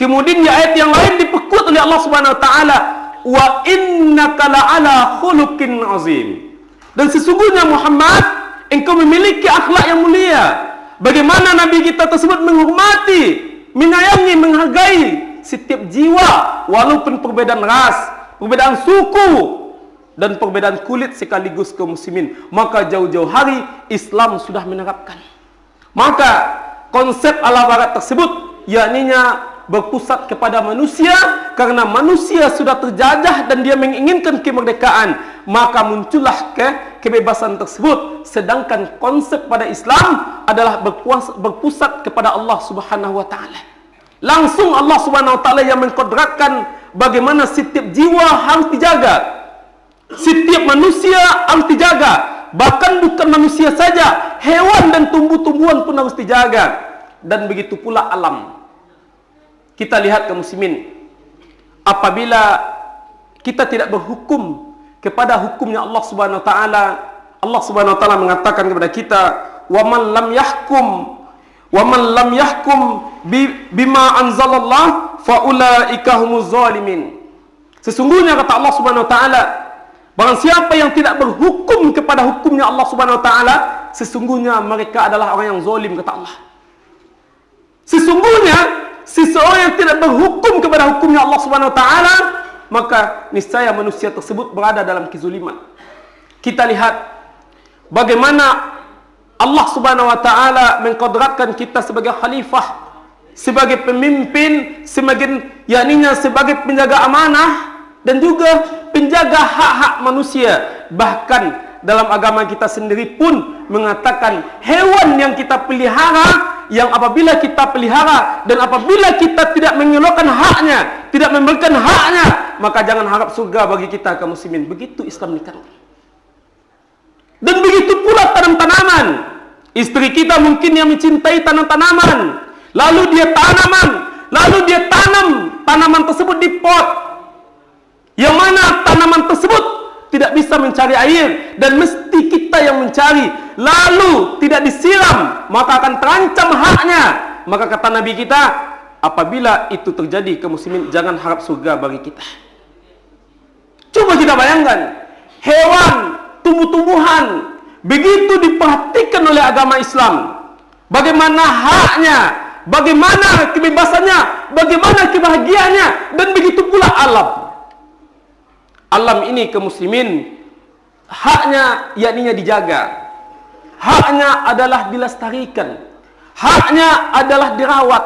Kemudian di ayat yang lain diperkuat oleh Allah Subhanahu wa taala, wa innaka la'ala khuluqin azim. Dan sesungguhnya Muhammad, engkau memiliki akhlak yang mulia. Bagaimana nabi kita tersebut menghormati, menyayangi, menghargai setiap jiwa walaupun perbedaan ras, perbedaan suku dan perbedaan kulit sekaligus kaum muslimin. Maka jauh-jauh hari Islam sudah menerapkan. Maka konsep ala barat tersebut yakninya berpusat kepada manusia, karena manusia sudah terjajah dan dia menginginkan kemerdekaan, maka muncullah kebebasan tersebut. Sedangkan konsep pada Islam adalah berpusat kepada Allah Subhanahu wa taala. Langsung Allah Subhanahu wa taala yang mengkodratkan bagaimana setiap jiwa harus dijaga, setiap manusia harus dijaga. Bahkan bukan manusia saja, hewan dan tumbuh-tumbuhan pun harus dijaga. Dan begitu pula alam. Kita lihat kaum muslimin, apabila kita tidak berhukum kepada hukumnya Allah Subhanahu wa taala, Allah Subhanahu wa taala mengatakan kepada kita, wa man lam yahkum bima anzalallah fa ulaika humuz zalimin. Sesungguhnya kata Allah Subhanahu wa taala, barang siapa yang tidak berhukum kepada hukumnya Allah Subhanahu wa taala, sesungguhnya mereka adalah orang yang zalim, kata Allah. Sesungguhnya seseorang yang tidak berhukum kepada hukumnya Allah Subhanahu wa taala, maka niscaya manusia tersebut berada dalam kezuliman. Kita lihat bagaimana Allah Subhanahu wa taala mengkodratkan kita sebagai khalifah, sebagai pemimpin, sebagai penjaga amanah dan juga penjaga hak-hak manusia. Bahkan dalam agama kita sendiri pun mengatakan hewan yang kita pelihara, yang apabila kita pelihara dan apabila kita tidak mengelokkan haknya, tidak memberikan haknya, maka jangan harap surga bagi kita kaum muslimin. Begitu Islam nikahkan. Dan begitu pula tanam-tanaman. Istri kita mungkin yang mencintai tanam-tanaman, lalu dia tanam tanaman tersebut di pot, yang mana tanaman tersebut tidak bisa mencari air dan mesti kita yang mencari, lalu tidak disiram, maka akan terancam haknya. Maka kata Nabi kita, apabila itu terjadi kaum muslimin, jangan harap surga bagi kita. Coba kita bayangkan, hewan, tumbuh-tumbuhan begitu diperhatikan oleh agama Islam, bagaimana haknya, bagaimana kebebasannya, bagaimana kebahagiaannya, dan begitu pula alam. Alam ini kaum muslimin, haknya yakninya dijaga, haknya adalah dilestarikan, haknya adalah dirawat,